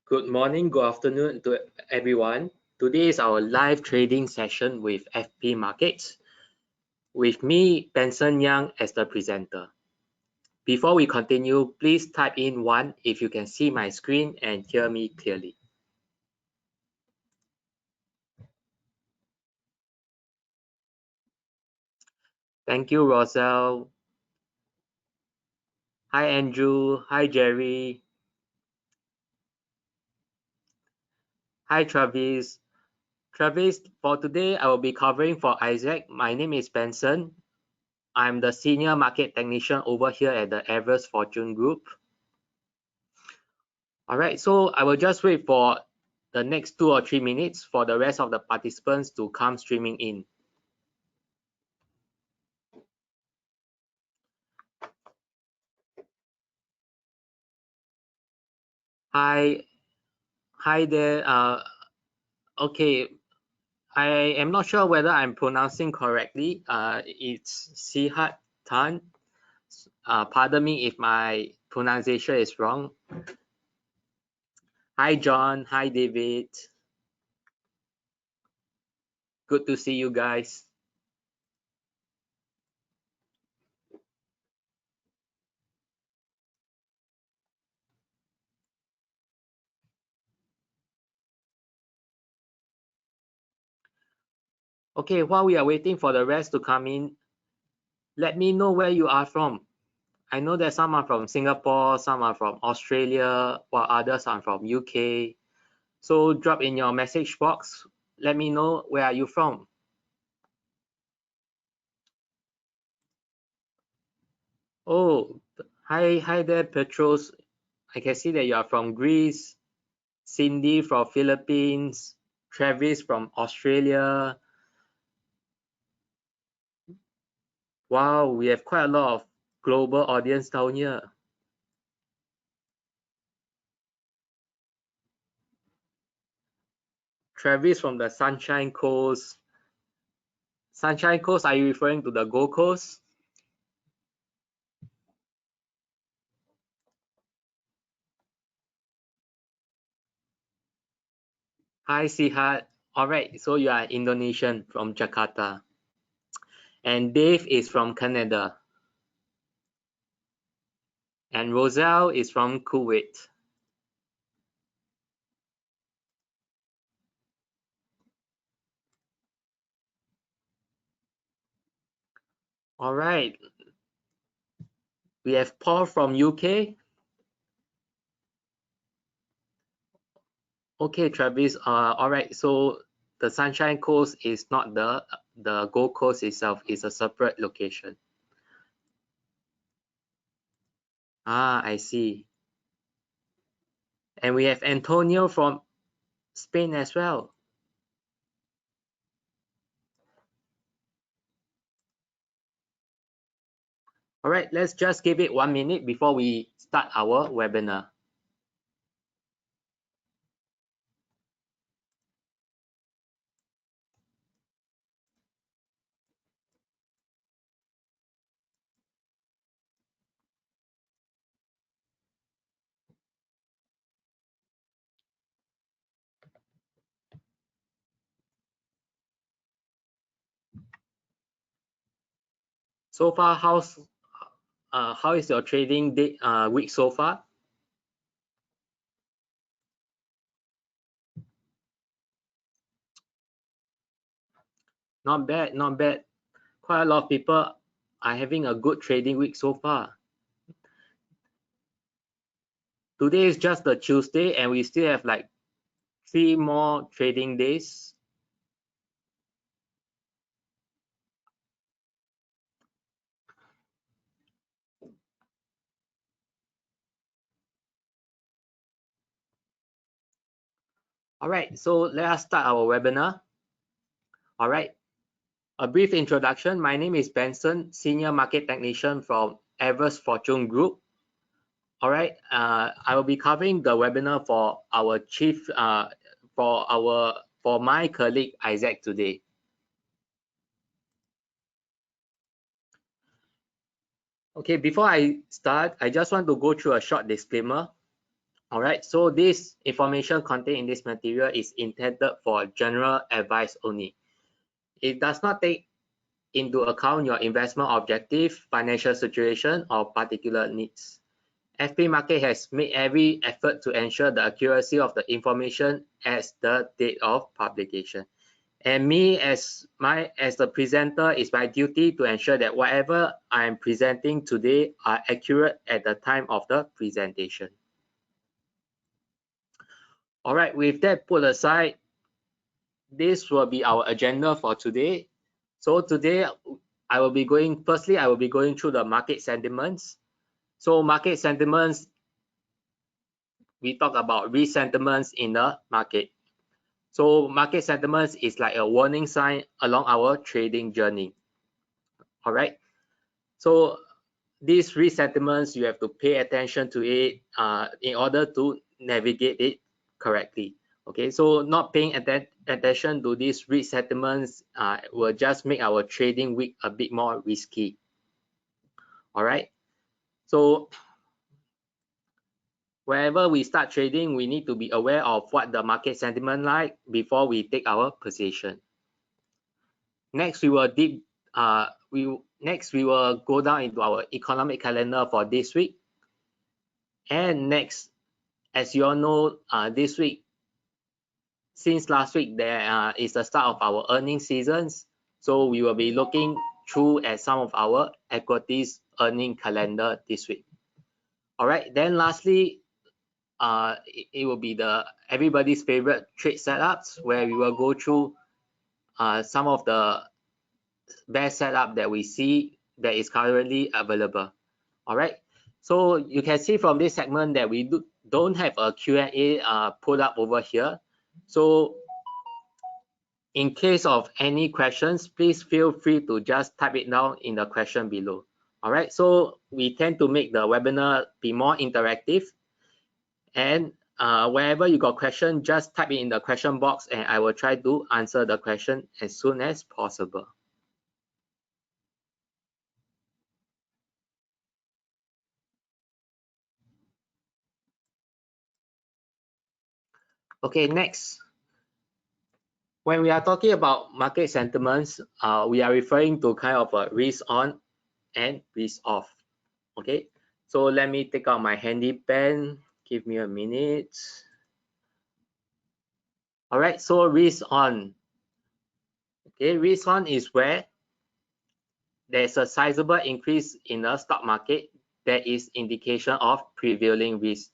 Good morning, good afternoon to everyone. Today is our live trading session with FP Markets, with me, Benson Yang, as the presenter. Before we continue, please type in 1 if you can see my screen and hear me clearly. Thank you, Roselle. Hi, Andrew. Hi, Jerry. Hi, Travis. Travis, for today, I will be covering for Isaac. My name is Benson. I'm the Senior Market Technician over here at the Everest Fortune Group. All right, so I will just wait for the next 2 or 3 minutes for the rest of the participants to come streaming in. Hi there. Okay, I am not sure whether I'm pronouncing correctly. It's Sihat Tan. Pardon me if my pronunciation is wrong. Hi, John. Hi, David. Good to see you guys. Okay, while we are waiting for the rest to come in, let me know where you are from. I know that some are from Singapore, some are from Australia, while others are from UK. So drop in your message box. Let me know where are you from. Oh, hi there, Petros. I can see that you are from Greece. Cindy from Philippines. Travis from Australia. Wow, we have quite a lot of global audience down here. Travis from the Sunshine Coast. Sunshine Coast, are you referring to the Gold Coast? Hi, Sihat. All right, so you are Indonesian from Jakarta. And Dave is from Canada. And Roselle is from Kuwait. All right. We have Paul from UK. Okay, Travis. All right. So the Sunshine Coast is not the Gold Coast itself. It's a separate location. Ah, I see. And we have Antonio from Spain as well. All right, let's just give it 1 minute before we start our webinar. So far, how is your trading day, week so far? Not bad, not bad. Quite a lot of people are having a good trading week so far. Today is just the Tuesday and we still have like 3 more trading days. All right, so let us start our webinar. All right, a brief introduction. My name is Benson, Senior Market Technician from Everest Fortune Group. All right, I will be covering the webinar for our chief, for my colleague Isaac today. Okay, before I start, I just want to go through a short disclaimer. All right, so this information contained in this material is intended for general advice only. It does not take into account your investment objective, financial situation, or particular needs. FP Market has made every effort to ensure the accuracy of the information as the date of publication. And me as the presenter, is my duty to ensure that whatever I am presenting today are accurate at the time of the presentation. All right, with that put aside, this will be our agenda for today. So today I will be going through the market sentiments. So market sentiments, we talk about risk sentiments in the market. So market sentiments is like a warning sign along our trading journey. All right. So these risk sentiments, you have to pay attention to it in order to navigate it correctly. Okay, so not paying attention to these risk sentiments will just make our trading week a bit more risky. All right, so wherever we start trading, we need to be aware of what the market sentiment like before we take our position. Next, we will go down into our economic calendar for this week. And next, as you all know, this week, since last week, there is the start of our earnings seasons. So we will be looking through at some of our equities earning calendar this week. All right, then lastly, it will be everybody's favorite trade setups, where we will go through some of the best setup that we see that is currently available. All right, so you can see from this segment that we don't have a Q&A put up over here. So in case of any questions, please feel free to just type it down in the question below. All right, so we tend to make the webinar be more interactive, and wherever you got question, just type it in the question box and I will try to answer the question as soon as possible. Okay, next. When we are talking about market sentiments, we are referring to kind of a risk on and risk off. Okay, so let me take out my handy pen. Give me a minute. All right, so risk on. Okay, risk on is where there's a sizable increase in the stock market that is indication of prevailing risk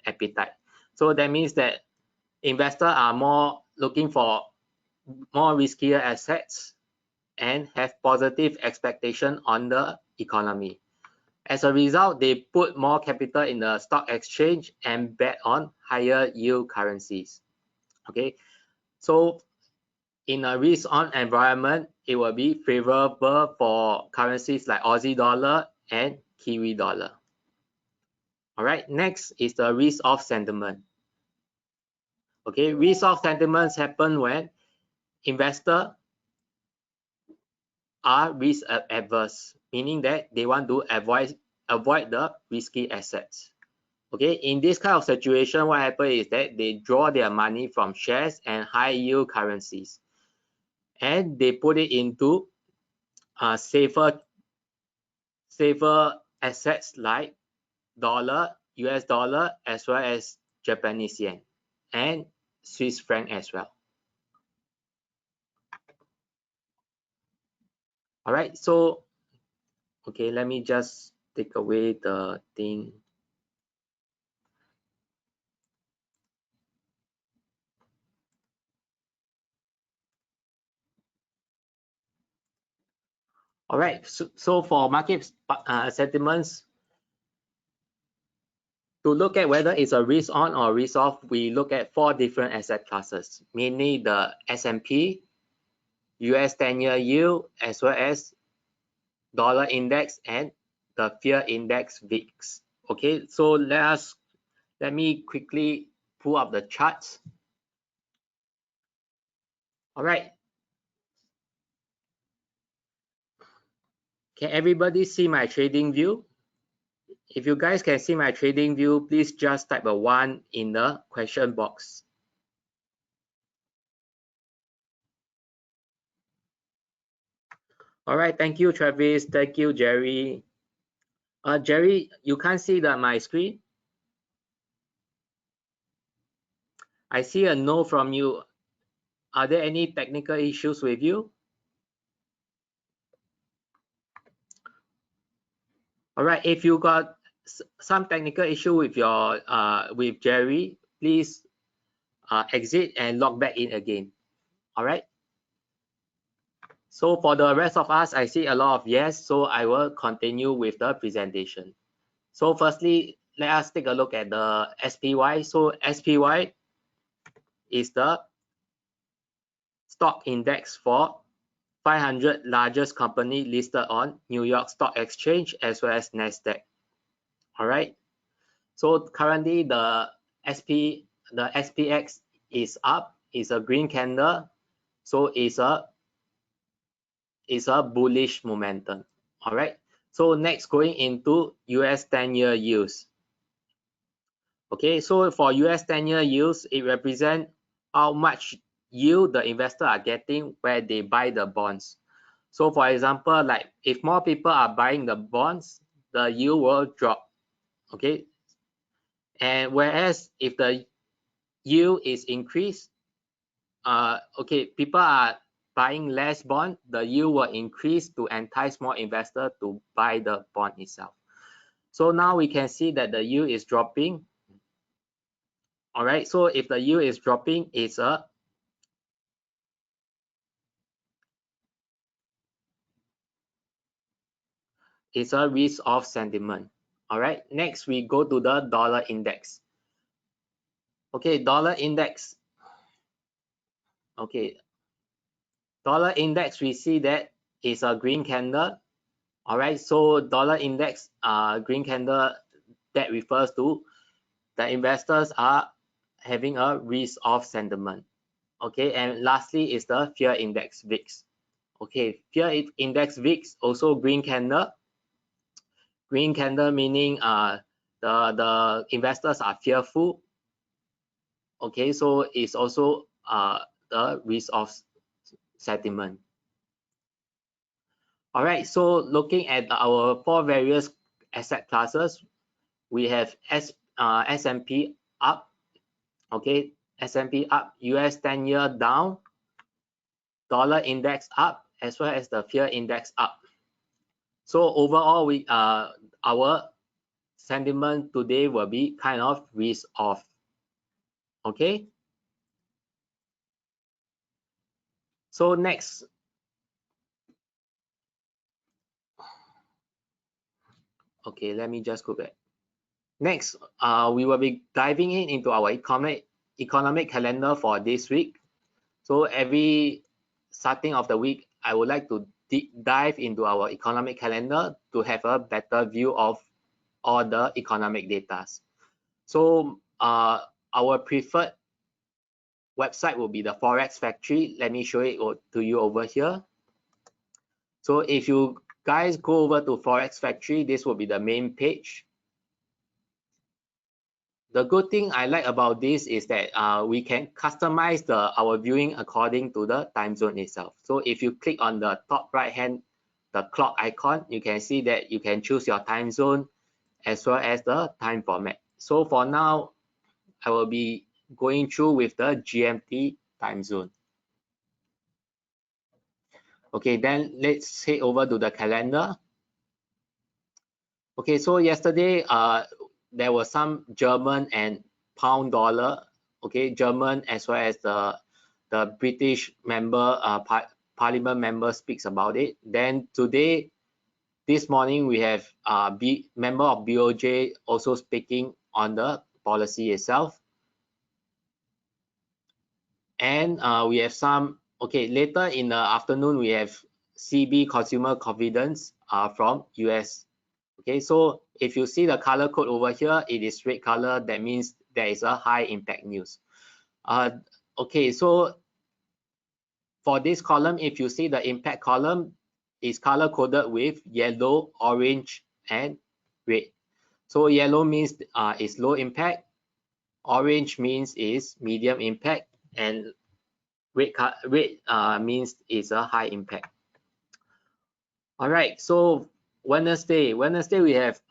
appetite. So that means that investors are more looking for more riskier assets and have positive expectation on the economy. As a result, they put more capital in the stock exchange and bet on higher yield currencies. Okay, so in a risk-on environment, it will be favorable for currencies like Aussie dollar and Kiwi dollar. All right, next is the risk-off sentiment. Okay, risk-off sentiments happen when investors are risk averse, meaning that they want to avoid the risky assets. Okay, in this kind of situation, what happens is that they draw their money from shares and high yield currencies, and they put it into safer assets like dollar, US dollar, as well as Japanese yen and Swiss franc as well. All right, so okay, let me just take away the thing. All right, so for market sentiments, to look at whether it's a risk on or risk off, we look at 4 different asset classes, mainly the S&P, US 10-year yield, as well as dollar index and the fear index VIX. Okay, so let me quickly pull up the charts. All right. Can everybody see my trading view If you guys can see my trading view, please just type a 1 in the question box. All right, thank you, Travis. Thank you, Jerry. Jerry, you can't see my screen? I see a no from you. Are there any technical issues with you? All right, if you got some technical issue with your with Jerry, please exit and log back in again. All right. So for the rest of us, I see a lot of yes, so I will continue with the presentation. So firstly, let us take a look at the SPY. So SPY is the stock index for 500 largest company listed on New York Stock Exchange as well as NASDAQ. All right. So currently the SPX is up, is a green candle, so it's a bullish momentum. All right. So next, going into US 10-year yields. Okay, so for US 10-year yields, it represents how much yield the investors are getting where they buy the bonds. So for example, like if more people are buying the bonds, the yield will drop. Okay, and whereas if the yield is increased, okay, people are buying less bond, the yield will increase to entice more investors to buy the bond itself. So now we can see that the yield is dropping. All right, so if the yield is dropping, it's a risk off sentiment. All right, next we go to the dollar index. Okay, dollar index. Okay, dollar index, we see that is a green candle. All right, so dollar index, green candle, that refers to the investors are having a risk off sentiment. Okay, and lastly is the fear index VIX. Okay, fear index VIX, also green candle. Green candle meaning the investors are fearful. Okay, so it's also the risk of sentiment. All right, so looking at our 4 various asset classes, we have S&P up. Okay, S&P up, US 10-year down, dollar index up, as well as the fear index up. So overall, we our sentiment today will be kind of risk off. Okay. So next, okay, let me just go back. Next, we will be diving into our economic calendar for this week. So every starting of the week, I would like to dive into our economic calendar to have a better view of all the economic data. So our preferred website will be the Forex Factory. Let me show it to you over here. So if you guys go over to Forex Factory, this will be the main page. The good thing I like about this is that we can customize our viewing according to the time zone itself. So if you click on the top right hand, the clock icon, you can see that you can choose your time zone as well as the time format. So for now, I will be going through with the GMT time zone. Okay, then let's head over to the calendar. Okay, so yesterday there was some German and pound dollar. Okay, German as well as the British member parliament member speaks about it. Then today, this morning, we have member of BOJ also speaking on the policy itself. And we have some, okay, later in the afternoon, we have CB consumer confidence from US. Okay, so if you see the color code over here, it is red color. That means there is a high impact news. Okay, so for this column, if you see the impact column is color coded with yellow, orange, and red. So yellow means is low impact, orange means is medium impact, and red means is a high impact. All right, so Wednesday we have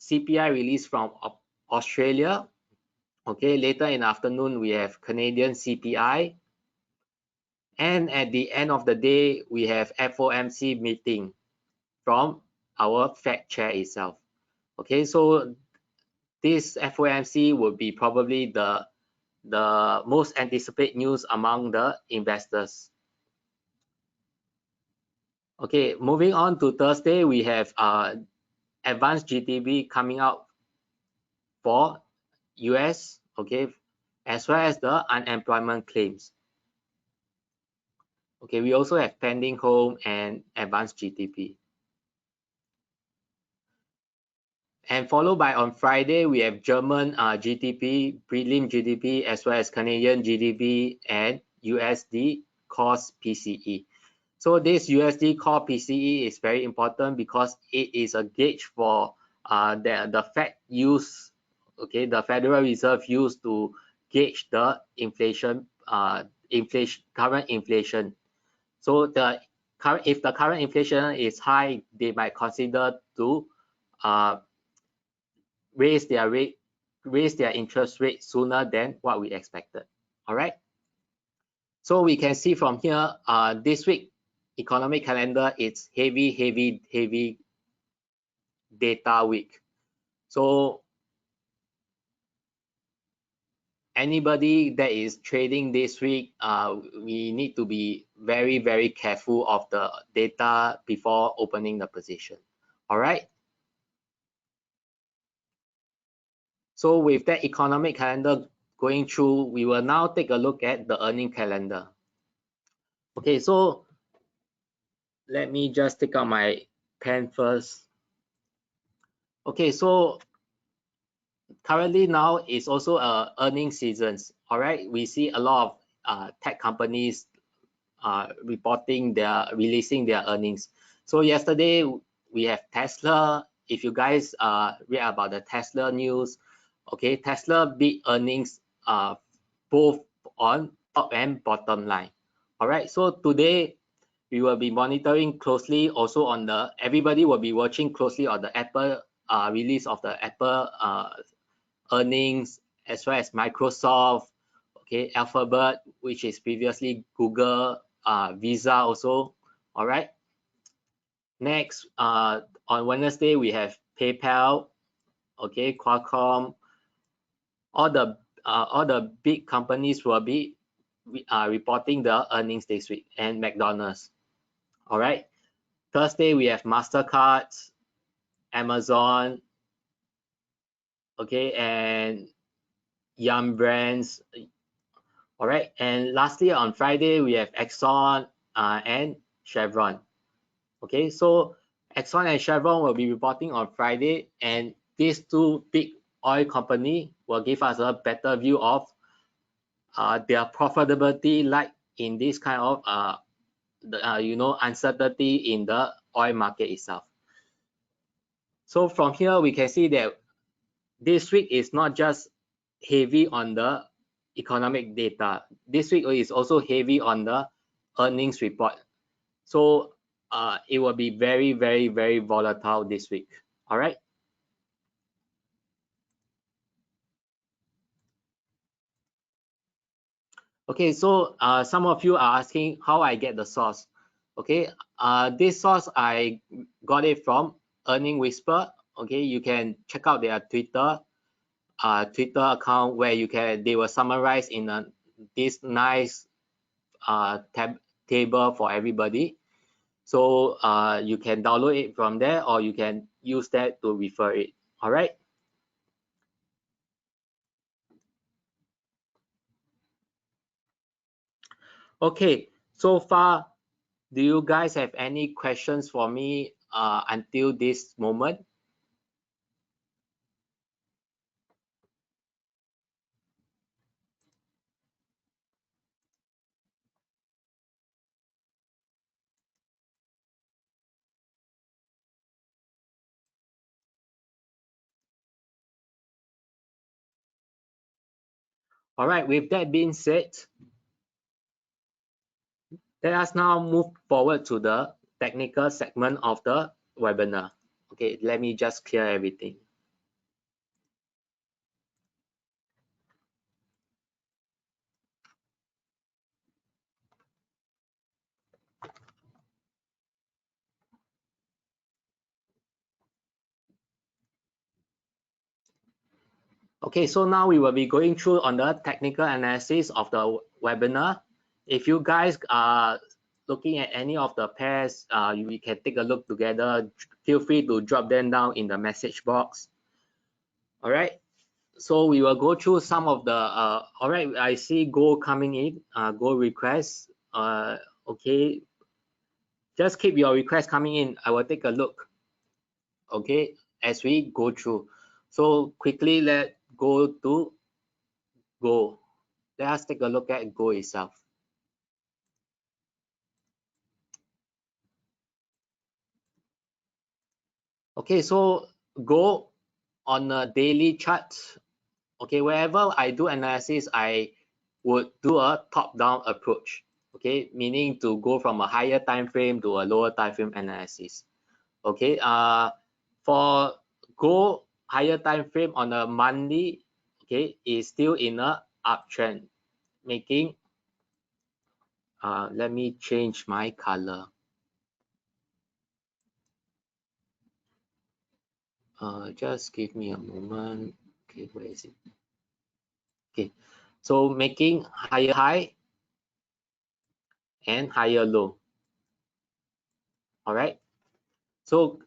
CPI release from Australia. Okay, later in the afternoon we have Canadian CPI, and at the end of the day we have FOMC meeting from our Fed chair itself. Okay, so this FOMC will be probably the most anticipated news among the investors. Okay, moving on to Thursday, we have advanced GDP coming out for US, okay, as well as the unemployment claims. Okay, we also have pending home and advanced GDP. And followed by on Friday, we have German GDP, prelim GDP, as well as Canadian GDP and USD cost PCE. So this USD core PCE is very important because it is a gauge for the Fed use, okay, the Federal Reserve use to gauge the inflation, current inflation. So if the current inflation is high, they might consider to raise their interest rate sooner than what we expected. All right. So we can see from here, this week economic calendar, it's heavy data week. So anybody that is trading this week, we need to be very careful of the data before opening the position. All right. So with that economic calendar going through, we will now take a look at the earning calendar. Okay, so let me just take out my pen first. Okay, so currently now is also earning seasons. All right, we see a lot of tech companies releasing their earnings. So yesterday we have Tesla. If you guys read about the Tesla news, okay, Tesla beat earnings both on top and bottom line. All right, so today we will be monitoring closely also on everybody will be watching closely on the Apple release of the Apple earnings, as well as Microsoft, okay, Alphabet, which is previously Google, Visa also. All right. Next, on Wednesday we have PayPal, okay, Qualcomm. All the big companies will be reporting the earnings this week, and McDonald's. All right. Thursday we have Mastercard, Amazon, okay, and Yum Brands. All right. And lastly, on Friday we have Exxon and Chevron. Okay, so Exxon and Chevron will be reporting on Friday, and these two big oil company will give us a better view of their profitability, like in this kind of uncertainty in the oil market itself. So from here we can see that this week is not just heavy on the economic data. This week is also heavy on the earnings report. So it will be very volatile this week. All right. Okay, so some of you are asking how I get the source. Okay, this source I got it from Earning Whisper. Okay, you can check out their Twitter account where they will summarize in this nice table for everybody. So you can download it from there, or you can use that to refer it. All right. Okay, so far, do you guys have any questions for me until this moment? All right, with that being said, let us now move forward to the technical segment of the webinar. Okay, let me just clear everything. Okay, so now we will be going through on the technical analysis of the webinar. If you guys are looking at any of the pairs, we can take a look together. Feel free to drop them down in the message box. All right, so we will go through some of the, all right, I see gold coming in, gold requests. Okay, just keep your requests coming in. I will take a look, okay, as we go through. So quickly, let's go to gold. Let us take a look at gold itself. Okay, so gold on a daily chart. Okay, wherever I do analysis, I would do a top-down approach. Okay, meaning to go from a higher time frame to a lower time frame analysis. Okay, for gold higher time frame on a monthly, okay, is still in a uptrend, making let me change my color. Just give me a moment. Okay, where is it? Okay, so making higher high and higher low. All right, so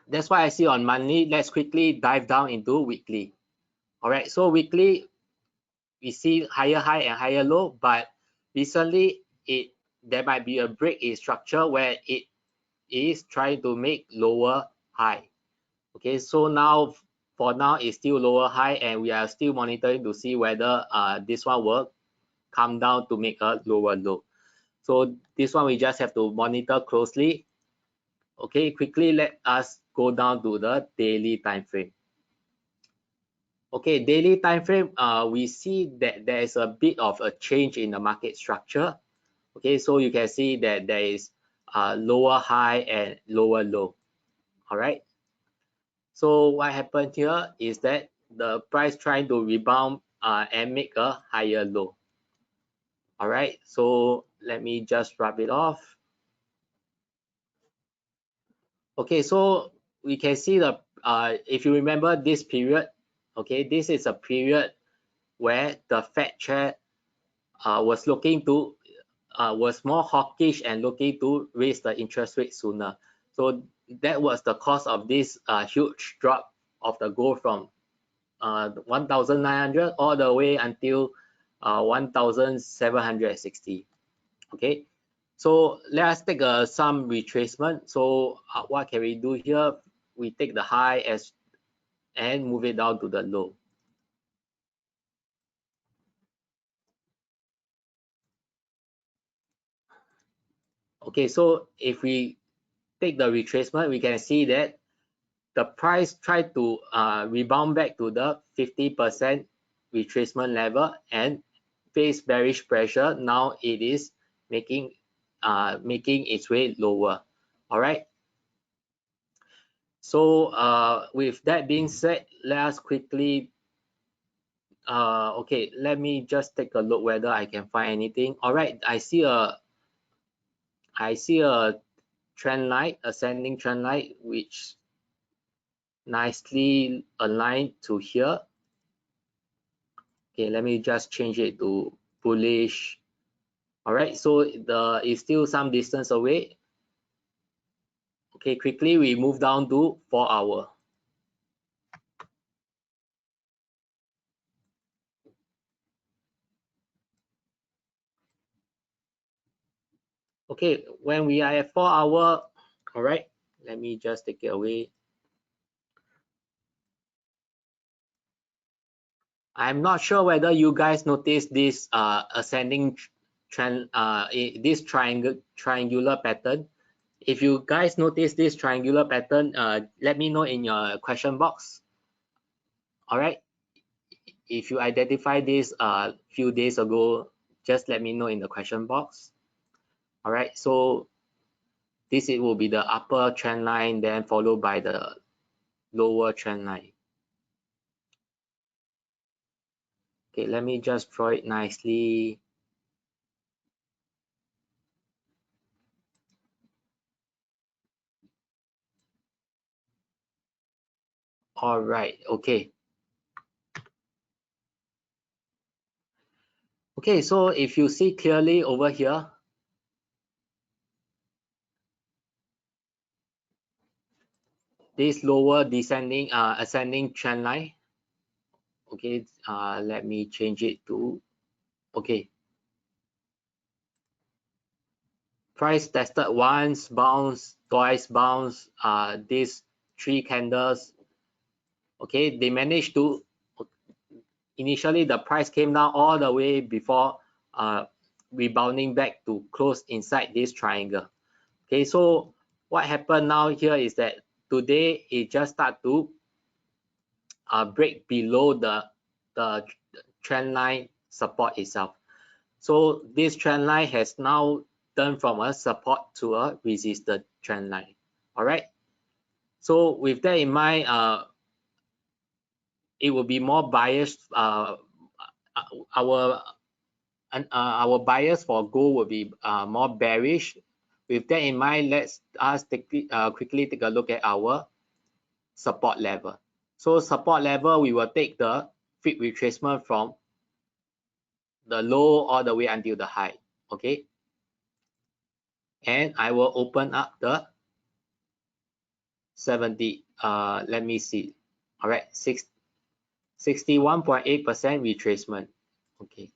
that's why I see on monthly. Let's quickly dive down into weekly. All right, so weekly we see higher high and higher low, but recently there might be a break in structure where it is trying to make lower high. Okay, so now for now it's still lower high, and we are still monitoring to see whether this one will come down to make a lower low. So this one we just have to monitor closely. Okay, quickly let us go down to the daily time frame. Okay, daily time frame, we see that there is a bit of a change in the market structure. Okay, so you can see that there is lower high and lower low. All right, so what happened here is that the price trying to rebound and make a higher low. All right, so let me just wrap it off. Okay, so we can see the if you remember this period, okay, this is a period where the Fed chair was looking to was more hawkish and looking to raise the interest rate sooner. So that was the cause of this huge drop of the gold from 1,900 all the way until 1,760. Okay, so let us take some retracement. So what can we do here? We take the high as and move it down to the low. Okay, so if we take the retracement, we can see that the price tried to rebound back to the 50% retracement level and face bearish pressure. Now it is making its way lower. All right, so with that being said, let us quickly okay, let me just take a look whether I can find anything. All right, I see a trend line, ascending trend line, which nicely aligned to here. Okay, let me just change it to bullish. All right, so it's still some distance away. Okay, quickly we move down to 4-hour. Okay, when we are at 4-hour, all right, let me just take it away. I'm not sure whether you guys notice this ascending trend, this triangular pattern. If you guys notice this triangular pattern, let me know in your question box. All right. if you identify this a few days ago, just let me know in the question box. All right, so this it will be the upper trend line, then followed by the lower trend line. Okay, let me just draw it nicely. All right, okay. Okay, so if you see clearly over here, this lower descending ascending trend line. Okay, let me change it to, okay, price tested once, bounce, twice bounce, these 3 candles. Okay, they managed to, initially the price came down all the way before rebounding back to close inside this triangle. Okay, so what happened now here is that today it just start to break below the trend line support itself. So this trend line has now turned from a support to a resistance trend line. All right, so with that in mind, it will be more biased. Our bias for gold will be more bearish. With that in mind, let's quickly take a look at our support level. So support level, we will take the fib retracement from the low all the way until the high. Okay, and I will open up the 70. Let me see. All right, 61.8% retracement. Okay.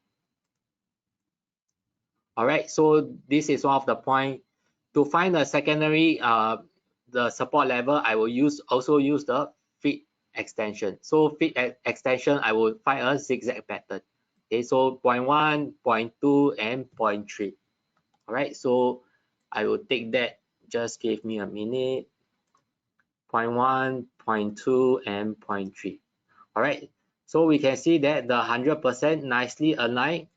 All right, so this is one of the point. To find the secondary, the support level, I will also use the fib extension. So fib extension, I will find a zigzag pattern. Okay, so 0.1, 0.2, and 0.3. All right, so I will take that. Just give me a minute. 0.1, 0.2, and 0.3. All right, so we can see that the 100% nicely aligned.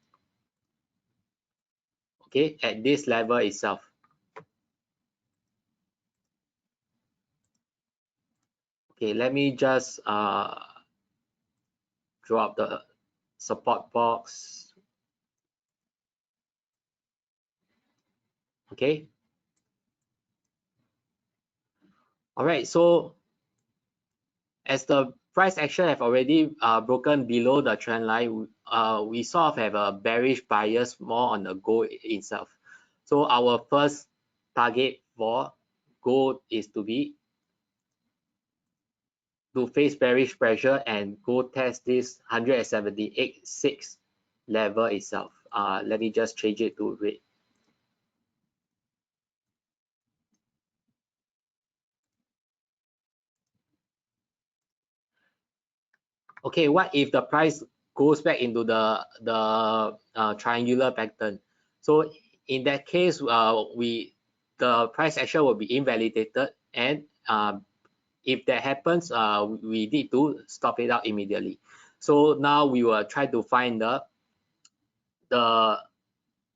Okay, at this level itself. Okay, let me just draw up the support box. Okay. All right, so as the price action have already broken below the trend line, we sort of have a bearish bias more on the gold itself. So our first target for gold is to face bearish pressure and go test this 178.6 level itself. Let me just change it to red. Okay, what if the price goes back into the triangular pattern? So in that case, the price action will be invalidated, and if that happens, we need to stop it out immediately. So now we will try to find the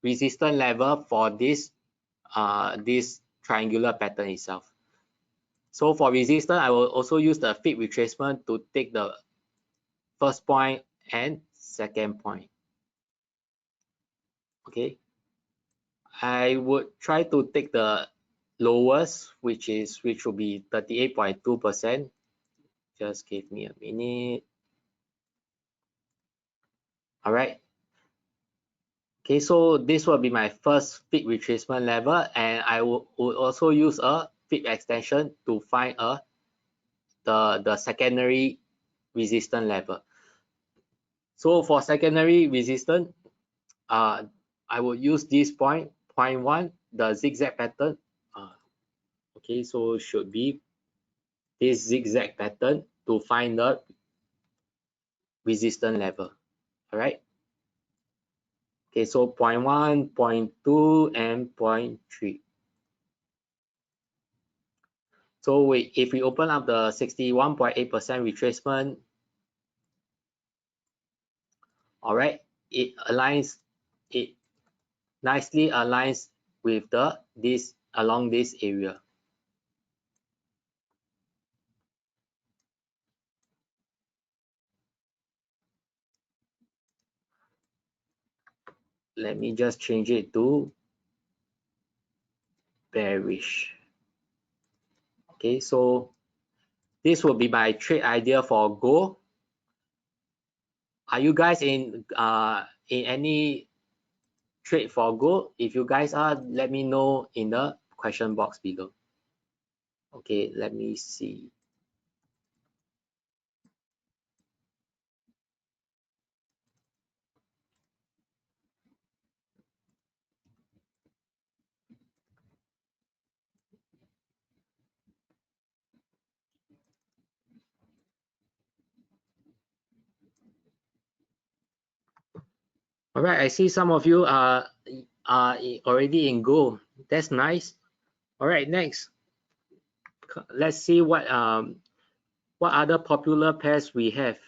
resistance level for this triangular pattern itself. So for resistance, I will also use the fib retracement to take the first point and second point. Okay, I would try to take the lowest, which will be 38.2%. Just give me a minute. All right. Okay, so this will be my first fib retracement level, and I would also use a fib extension to find the secondary resistance level. So for secondary resistance, I will use this point 0.1, the zigzag pattern. Okay, so should be this zigzag pattern to find the resistance level. All right. Okay, so 0.1, 0.2, and 0.3. So if we open up the 61.8% retracement, All right, it nicely aligns with this along this area. Let me just change it to bearish. Okay, so this will be my trade idea for gold. Are you guys in any trade for gold? If you guys are, let me know in the question box below. Okay, let me see. All right, I see some of you are already in gold. That's nice. All right, next, let's see what other popular pairs we have.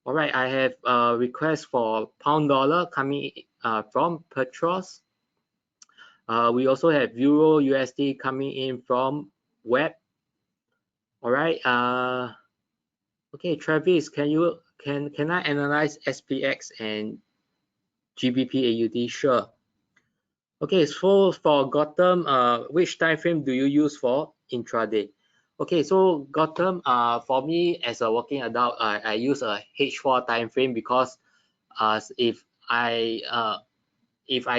All right, I have a request for pound dollar coming from Petros. We also have Euro USD coming in from Web. All right. Okay, Travis, can I analyze SPX and GBPAUD? Sure. Okay, so for Gotham, which time frame do you use for intraday? Okay, so Gotham, for me as a working adult, I use a H4 time frame because if I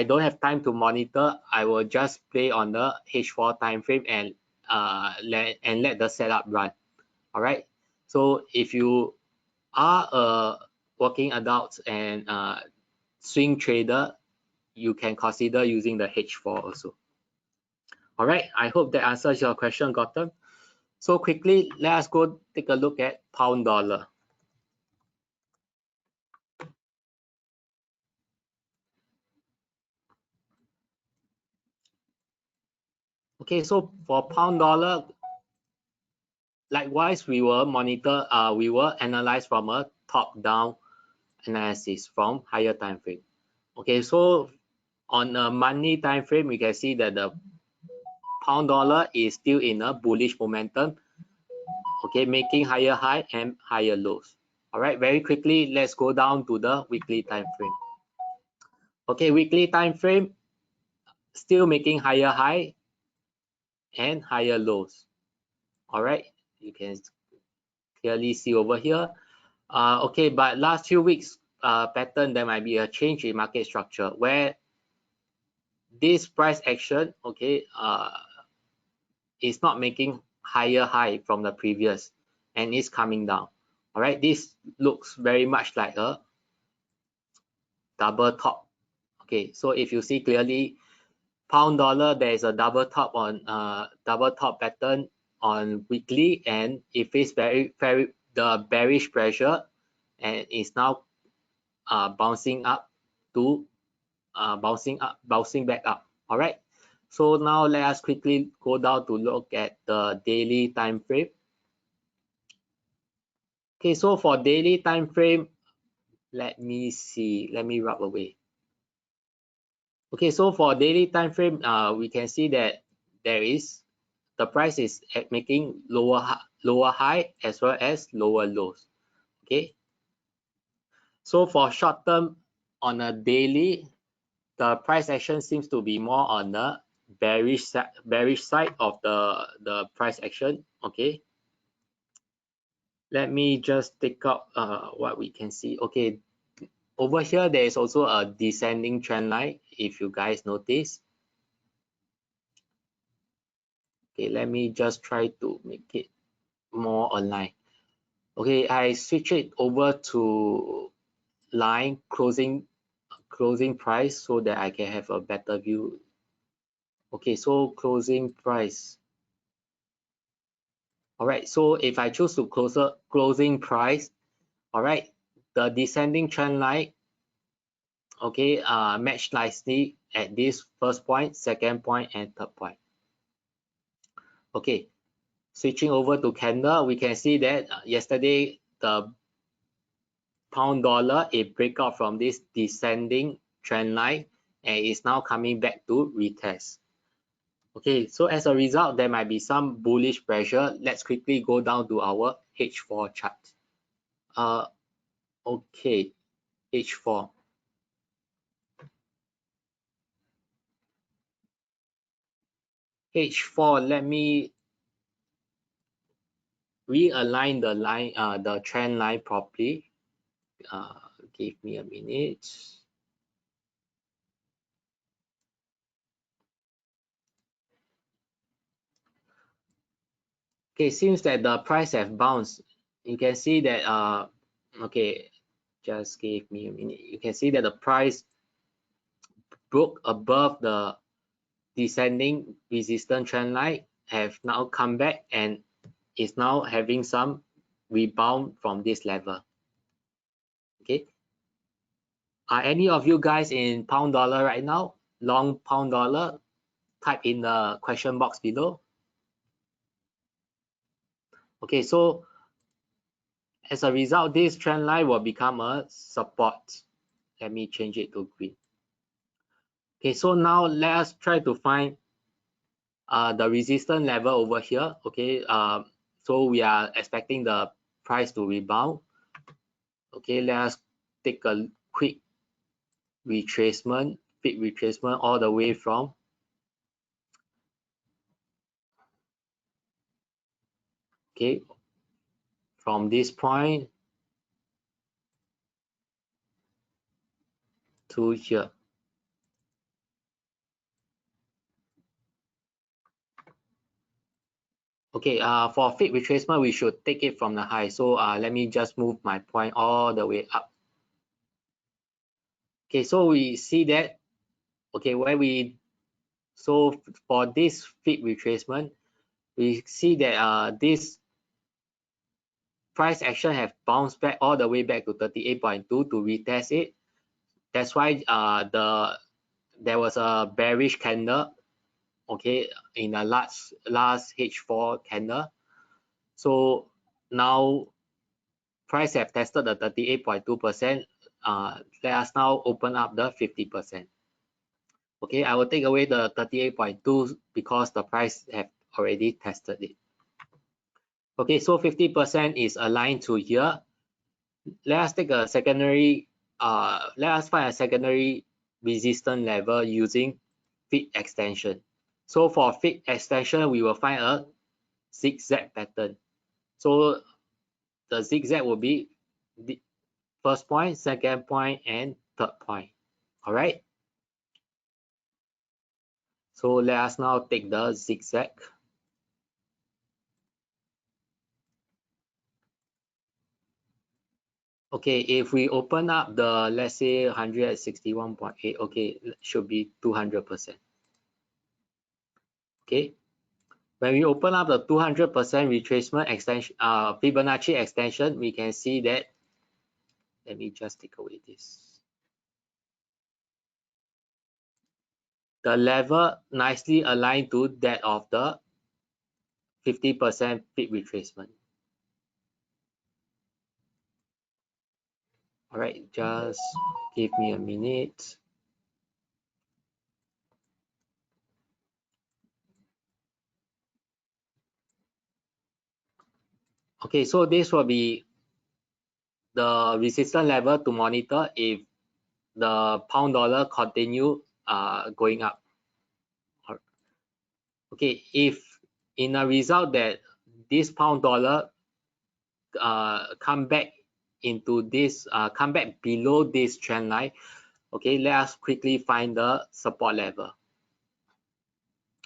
don't have time to monitor, I will just play on the H4 time frame and let the setup run. All right. So if you are a working adult and swing trader, you can consider using the H4 also. All right, I hope that answers your question, Gotham. So quickly, let us go take a look at pound dollar. Okay, so for pound dollar, likewise, we will monitor, we will analyze from a top-down analysis from higher time frame. Okay, so on a monthly time frame, we can see that the pound dollar is still in a bullish momentum, okay, making higher high and higher lows. All right, very quickly, let's go down to the weekly time frame. Okay, weekly time frame still making higher high and higher lows. All right, you can clearly see over here. Okay, but last few weeks pattern, there might be a change in market structure where this price action, okay, is not making higher high from the previous and is coming down. All right, this looks very much like a double top. Okay, so if you see clearly, pound dollar, there is a double top on double top pattern on weekly, and it faced very the bearish pressure and is now bouncing up to bouncing back up. All right, so now let us quickly go down to look at the daily time frame. Okay, so for daily time frame, let me see, let me rub away. Okay, so for daily time frame, we can see that there is the price is making lower high as well as lower lows. Okay, so for short term on a daily, the price action seems to be more on the bearish side of the price action. Okay, let me just take out what we can see. Okay, over here there is also a descending trend line, if you guys notice. Okay, let me just try to make it more online. Okay, I switch it over to line closing price so that I can have a better view. Okay, so closing price. All right, so if I choose to closing price, all right, the descending trend line, okay, match nicely at this first point, second point, and third point. Okay, switching over to candle, we can see that yesterday the pound dollar, it break out from this descending trend line and is now coming back to retest. Okay, so as a result, there might be some bullish pressure. Let's quickly go down to our H4 chart. Okay, H4. H4, let me realign the line, the trend line properly. Give me a minute. Okay, seems that the price have bounced. You can see that okay, just give me a minute. You can see that the price broke above the descending resistance trend line, have now come back and is now having some rebound from this level. Okay, are any of you guys in pound dollar right now? Long pound dollar? Type in the question box below. Okay, so as a result, this trend line will become a support. Let me change it to green. Okay, so now let us try to find the resistance level over here. Okay, so we are expecting the price to rebound. Okay, let us take a quick retracement, big retracement all the way from from this point to here. Okay, for fake retracement, we should take it from the high. So let me just move my point all the way up. Okay, so we see that, okay, so for this fake retracement, we see that this price action have bounced back all the way back to 38.2 to retest it. That's why there was a bearish candle, okay, in the last H4 candle. So now price have tested the 38.2%. Let us now open up the 50%. Okay, I will take away the 38.2 because the price have already tested it. Okay, so 50% is aligned to here. Let us take a secondary, let us find a secondary resistance level using fit extension. So for fit extension, we will find a zigzag pattern. So the zigzag will be the first point, second point, and third point. All right. So let us now take the zigzag. Okay, if we open up the, let's say 161.8, okay, should be 200%. Okay, when we open up the 200% retracement extension, Fibonacci extension, we can see that, let me just take away this. The level nicely aligned to that of the 50% fib retracement. All right, just give me a minute. Okay, so this will be the resistance level to monitor if the pound dollar continue going up. Okay, if in a result that this pound dollar come back into this, come back below this trend line, okay, let us quickly find the support level.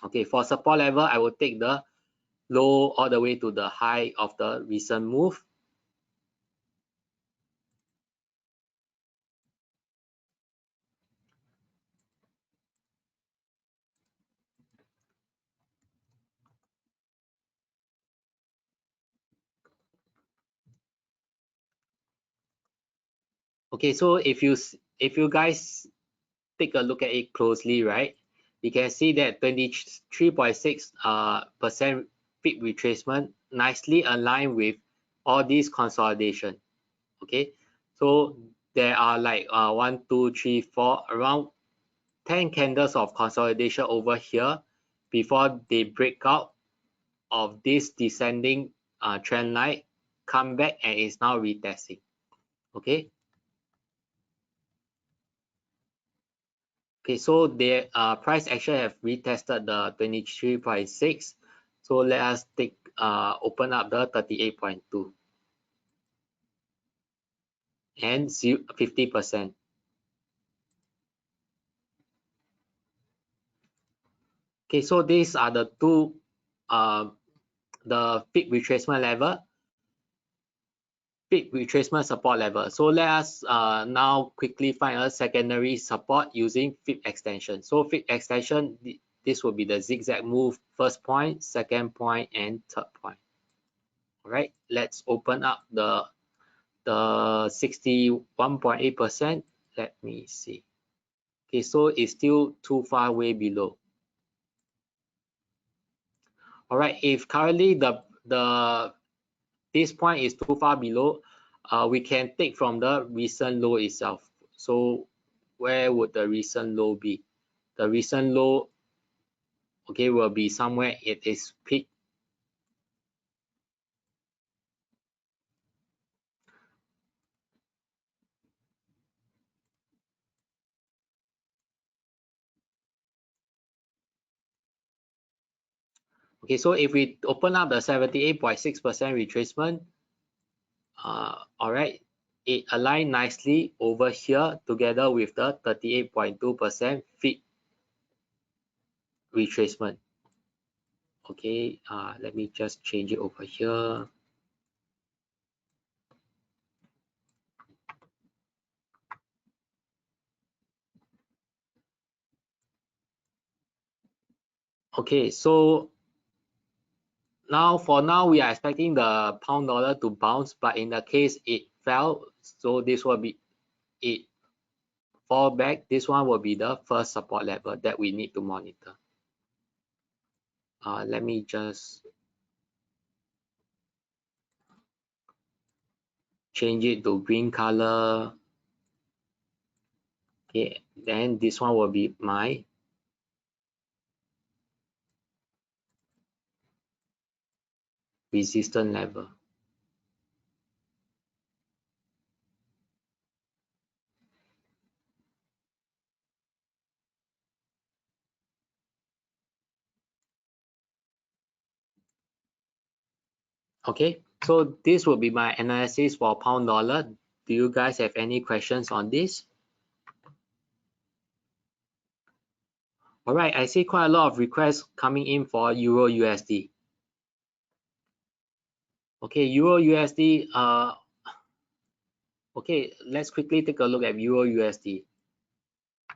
Okay, for support level, I will take the low all the way to the high of the recent move. Okay, so if you guys take a look at it closely, right, you can see that 23.6% fib retracement nicely aligned with all these consolidation. Okay, So there are like 1, 2, 3, 4, around 10 candles of consolidation over here before they break out of this descending trend line, come back and is now retesting. Okay. Okay, so the price action have retested the 23.6. So let us take open up the 38.2 and 50%. Okay, so these are the two the peak retracement level, peak retracement support level. So let us now quickly find a secondary support using fib extension. So fib extension, this will be the zigzag move, first point, second point, and third point. All right, let's open up the 61.8%. Let me see. Okay, so it's still too far way below. All right, if currently this point is too far below, we can take from the recent low itself. So where would the recent low be? The recent low, okay, will be somewhere it is peak. Okay, so if we open up the 78.6% retracement, all right, it aligned nicely over here together with the 38.2% fib retracement. Okay, let me just change it over here. Okay, so now for now we are expecting the pound dollar to bounce, but in the case it fell, so this will be it fall back. This one will be the first support level that we need to monitor. Let me just change it to green color. Okay, then this one will be my resistance level. Okay, so this will be my analysis for pound dollar. Do you guys have any questions on this? All right, I see quite a lot of requests coming in for Euro USD. Okay, Euro USD. Okay, let's quickly take a look at Euro USD.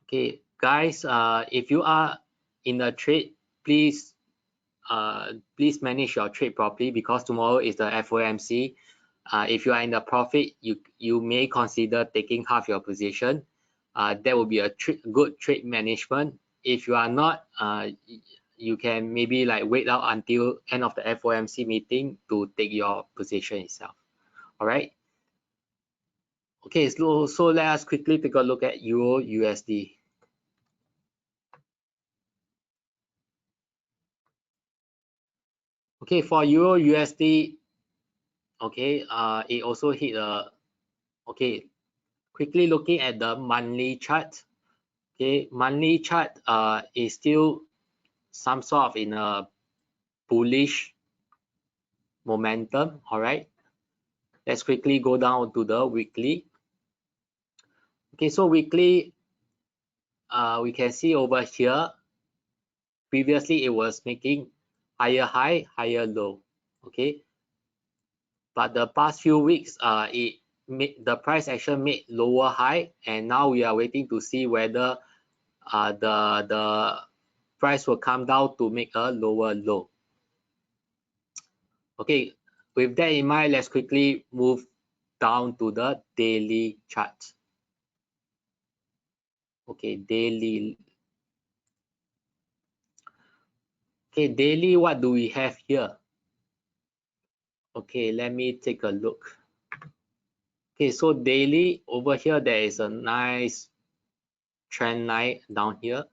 Okay, guys, if you are in a trade, please manage your trade properly because tomorrow is the FOMC. If you are in the profit, you may consider taking half your position. That will be a good trade management. If you are not, you can maybe like wait out until end of the FOMC meeting to take your position itself. All right. Okay, so let us quickly take a look at Euro USD. Okay, for Euro USD, okay, it also hit a, okay, quickly looking at the monthly chart. Okay, monthly chart is still some sort of in a bullish momentum. All right, let's quickly go down to the weekly. Okay, so weekly, we can see over here, previously it was making higher high, higher low. Okay, but the past few weeks, it made the price action made lower high, and now we are waiting to see whether the price will come down to make a lower low. Okay, with that in mind, let's quickly move down to the daily chart. Okay, daily. Okay, daily, what do we have here? Okay, let me take a look. Okay, so daily over here, there is a nice trend line down here.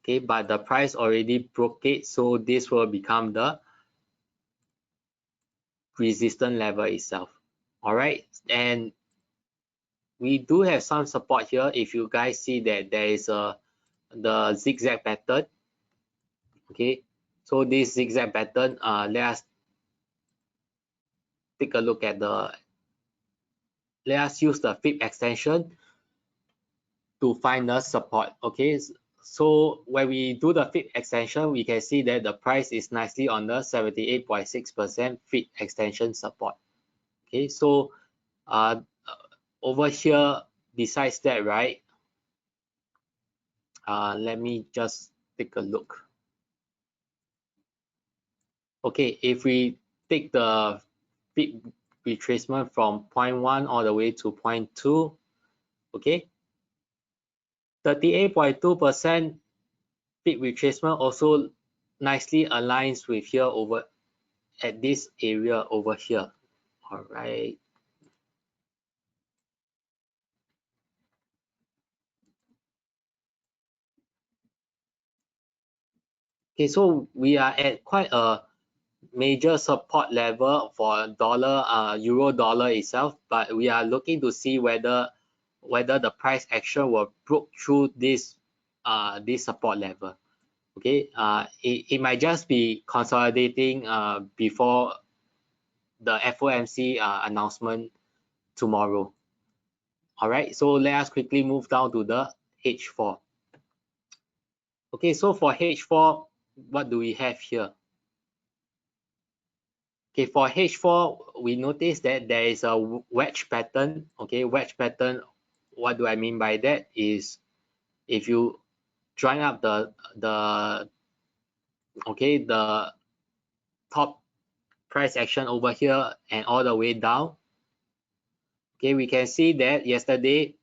Okay, but the price already broke it, so this will become the resistance level itself. All right, and we do have some support here. If you guys see that there is the zigzag pattern. Okay, so this zigzag pattern, let us take a look at let us use the fib extension to find the support. Okay, so when we do the fib extension, we can see that the price is nicely on the 78.6% fib extension support. Okay, so over here, besides that, right, let me just take a look. Okay, if we take the fib retracement from 0.1 all the way to 0.2, okay, 38.2% fib retracement also nicely aligns with here over at this area over here. All right. Okay, so we are at quite a major support level for dollar, euro dollar itself, but we are looking to see whether the price action will broke through this this support level. Okay, it might just be consolidating before the FOMC announcement tomorrow. All right, so let us quickly move down to the H4. Okay, so for H4, what do we have here? Okay, for H4, we notice that there is a wedge pattern. Okay, wedge pattern, what do I mean by that is if you join up the top price action over here and all the way down. Okay, we can see that yesterday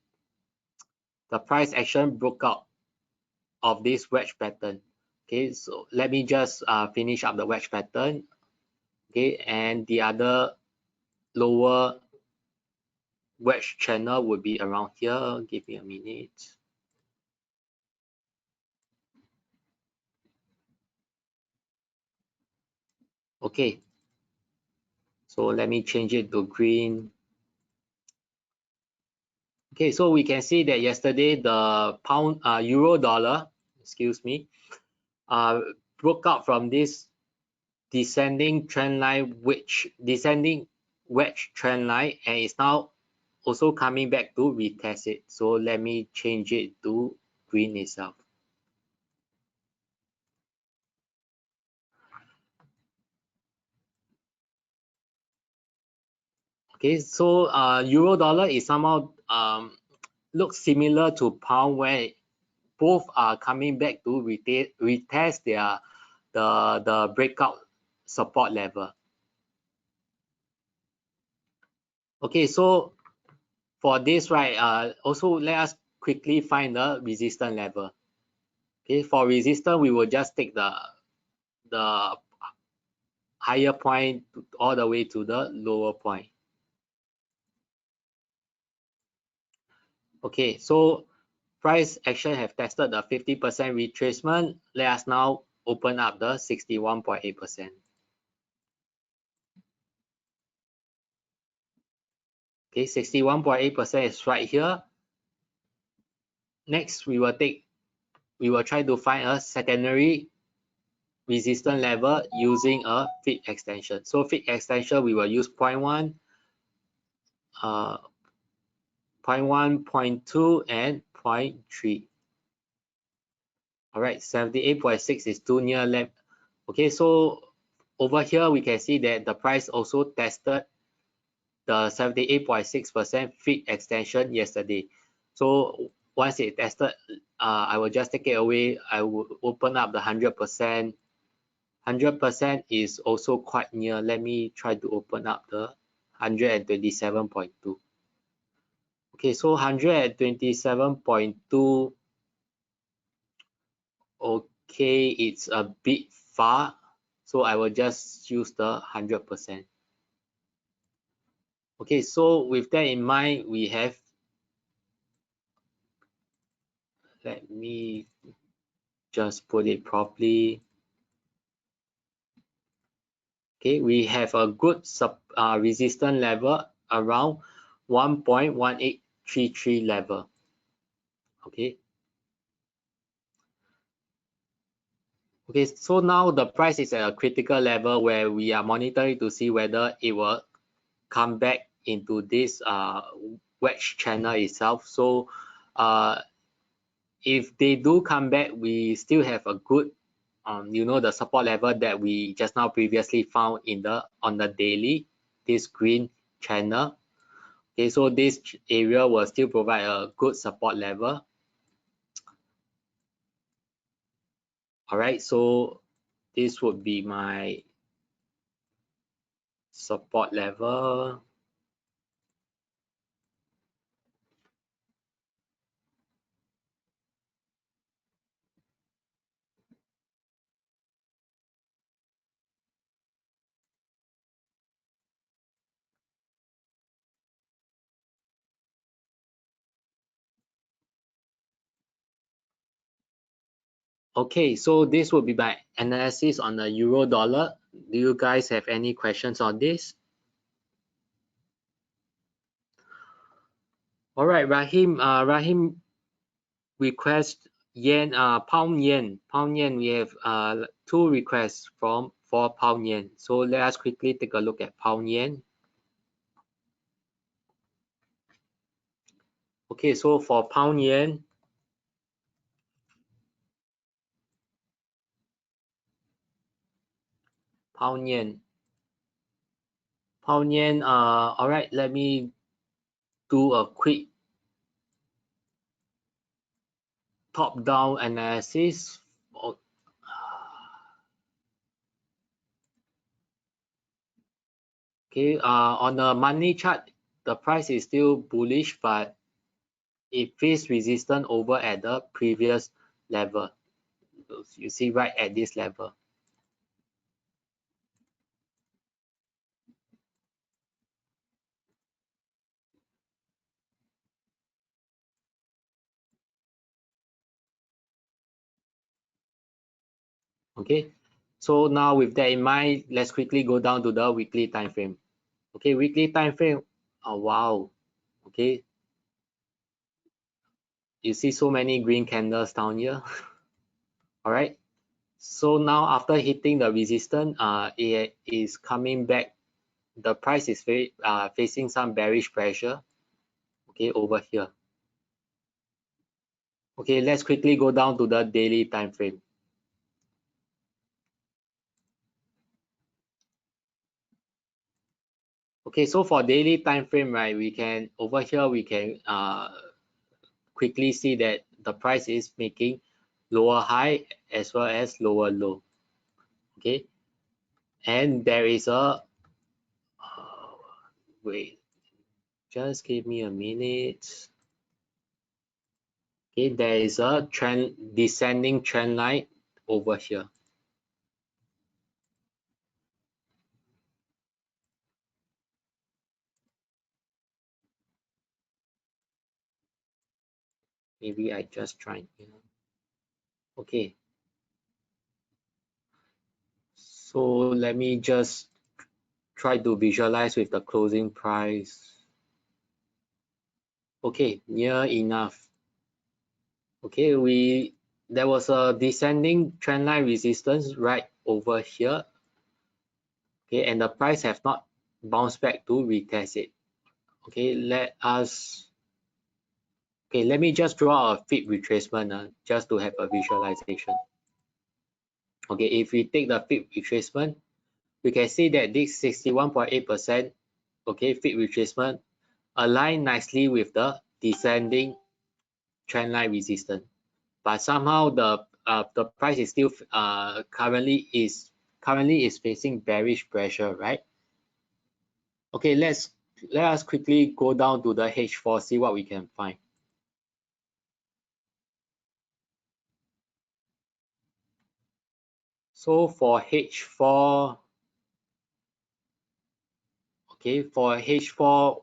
the price action broke out of this wedge pattern. Okay, so let me just finish up the wedge pattern. Okay, and the other lower wedge channel would be around here. Give me a minute. Okay, so let me change it to green. Okay, so we can see that yesterday the pound euro dollar, excuse me, broke out from this descending trend line, which descending wedge trend line, and is now also coming back to retest it. So let me change it to green itself. Okay, so euro dollar is somehow looks similar to pound, where both are coming back to retest their the breakout support level. Okay, so for this, right, also let us quickly find the resistance level. Okay, for resistance, we will just take the higher point all the way to the lower point. Okay, so price action have tested the 50% retracement. Let us now open up the 61.8%. Okay, 61.8% is right here. Next, we will try to find a secondary resistance level using a fib extension. So fib extension, we will use 0.1, 0.1, 0.2, and 0.3. All right, 78.6 is too near left. Okay, so over here we can see that the price also tested the 78.6% fib extension yesterday. So once it tested, I will just take it away. I will open up the 100%. 100% is also quite near. Let me try to open up the 127.2. Okay, so 127.2. Okay, it's a bit far, so I will just use the 100%. Okay, so with that in mind, we have, let me just put it properly. Okay, we have a good resistance level around 1.1833 level. Okay. Okay, so now the price is at a critical level where we are monitoring to see whether it will come back into this wedge channel itself. So if they do come back, we still have a good the support level that we just now previously found in the on the daily, this green channel. Okay, so this area will still provide a good support level. All right, so this would be my support level. Okay, so this will be my analysis on the euro dollar. Do you guys have any questions on this? All right, Rahim request yen, pound yen. Pound yen, we have two requests for pound yen. So let us quickly take a look at pound yen. Okay, so for pound yen, all right, let me do a quick top-down analysis. Okay, on the monthly chart, the price is still bullish, but it faced resistance over at the previous level. You see right at this level. Okay, so now with that in mind, let's quickly go down to the weekly time frame. Okay, weekly time frame. Oh wow. Okay, you see so many green candles down here. All right, so now after hitting the resistance, it is coming back. The price is facing some bearish pressure. Okay, over here. Okay, let's quickly go down to the daily time frame. Okay, so for daily time frame, right, we can over here we can quickly see that the price is making lower high as well as lower low. Okay, and there is a wait, just give me a minute. Okay, there is a descending trend line over here. Maybe I just try. Okay, so let me just try to visualize with the closing price. Okay, near enough. Okay, there was a descending trend line resistance right over here. Okay, and the price have not bounced back to retest it. Okay, let me just draw a fib retracement just to have a visualization. Okay, if we take the fib retracement, we can see that this 61.8% okay fib retracement align nicely with the descending trend line resistance, but somehow the price is still currently is facing bearish pressure, right? Okay, let us quickly go down to the H4, see what we can find. So for H4, okay, for H4,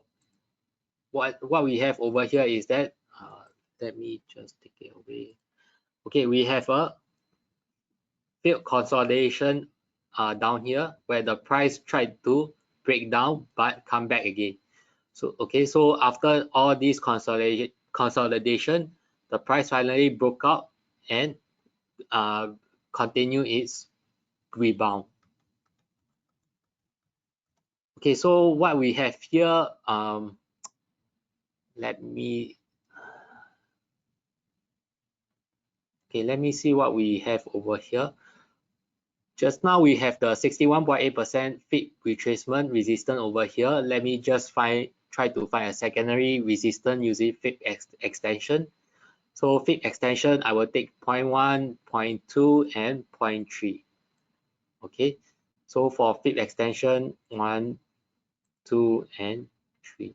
what we have over here is that, let me just take it away. Okay, we have a failed consolidation down here where the price tried to break down but come back again. So okay, so after all this consolidation, the price finally broke out and continue its rebound. Okay, so what we have here, let me see what we have over here. Just now we have the 61.8% fib retracement resistance over here. Let me just try to find a secondary resistance using fib extension. So fib extension, I will take 0.1, 0.2, and 0.3. Okay, so for fib extension, 1, 2, and 3.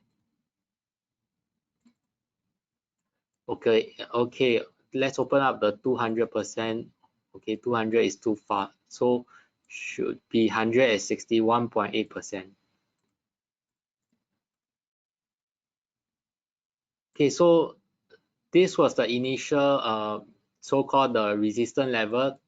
Okay, let's open up the 200%. Okay, 200 is too far, so should be 161.8%. Okay, so this was the initial so-called the resistance level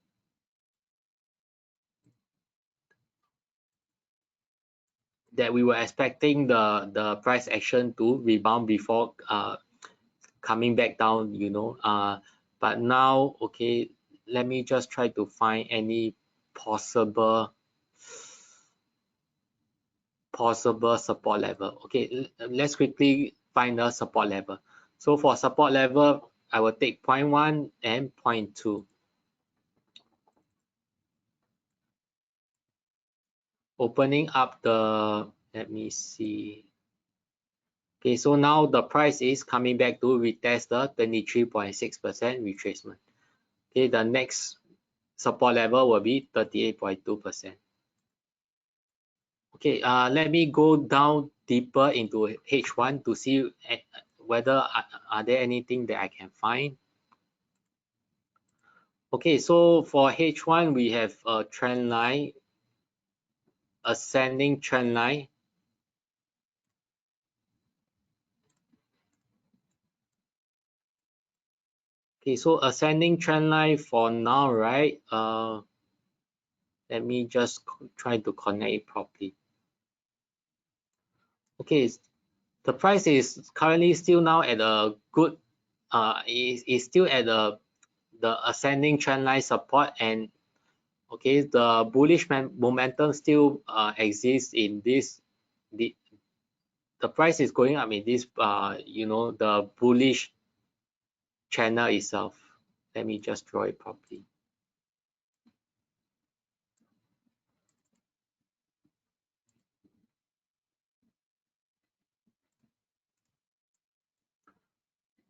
that we were expecting the price action to rebound before coming back down, you know. But now, okay, let me just try to find any possible support level. Okay, let's quickly find the support level. So for support level, I will take 0.1 and 0.2. Opening up the, let me see. Okay, so now the price is coming back to retest the 23.6% retracement. Okay, the next support level will be 38.2%. Okay, let me go down deeper into H1 to see whether are there anything that I can find. Okay, so for H1 we have a trend line, ascending trend line. Okay, so ascending trend line for now, right? Let me just try to connect it properly. Okay, the price is currently still now at a good, is still at the ascending trend line support, and okay, the bullish momentum still exists in this. The price is going up in this, you know, the bullish channel itself. Let me just draw it properly.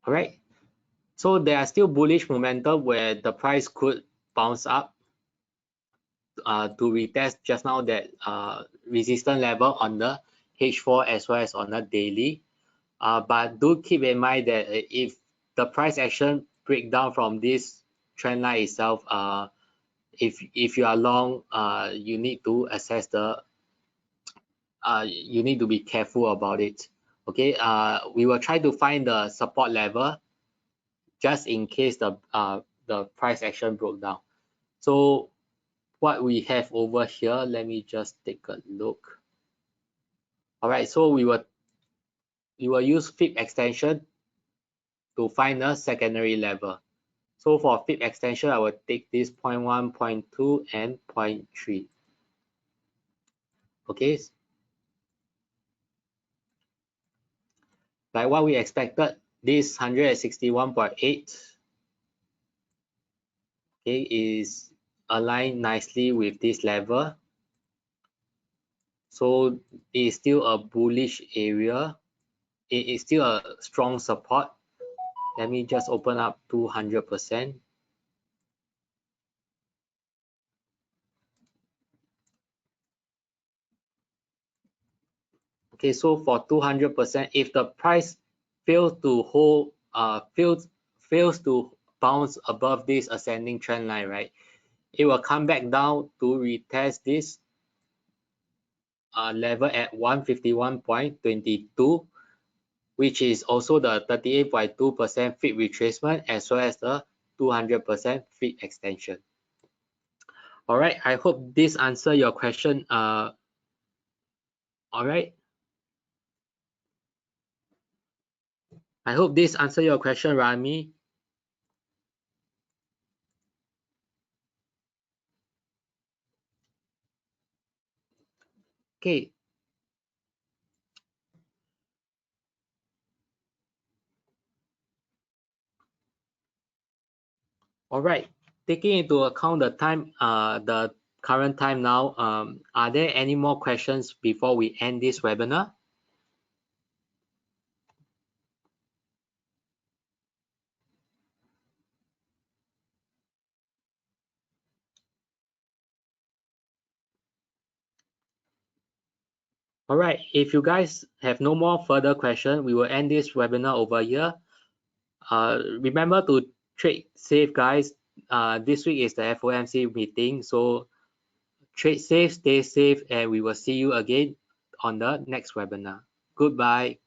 All right, so there are still bullish momentum where the price could bounce up to retest just now that resistance level on the H4 as well as on the daily. But do keep in mind that if the price action break down from this trend line itself, if you are long, you need to assess the, you need to be careful about it. Okay, we will try to find the support level just in case the price action broke down. So what we have over here, let me just take a look. All right, so we will use fib extension to find a secondary level. So for fib extension, I will take this 0.1, 0.2, and 0.3. Okay, like what we expected, this 161.8 okay is aligned nicely with this level. So it is still a bullish area. It is still a strong support. Let me just open up 200%. Okay, so for 200%, if the price fails to hold, fails to bounce above this ascending trend line, right, it will come back down to retest this level at 151.22, which is also the 38.2% fib retracement as well as the 200% fib extension. All right, I hope this answer your question. All right. I hope this answer your question, Rami. Okay. All right. Taking into account the time, the current time now, are there any more questions before we end this webinar? All right. If you guys have no more further questions, we will end this webinar over here. Remember to trade safe, guys. This week is the FOMC meeting, so trade safe, stay safe, and we will see you again on the next webinar. Goodbye.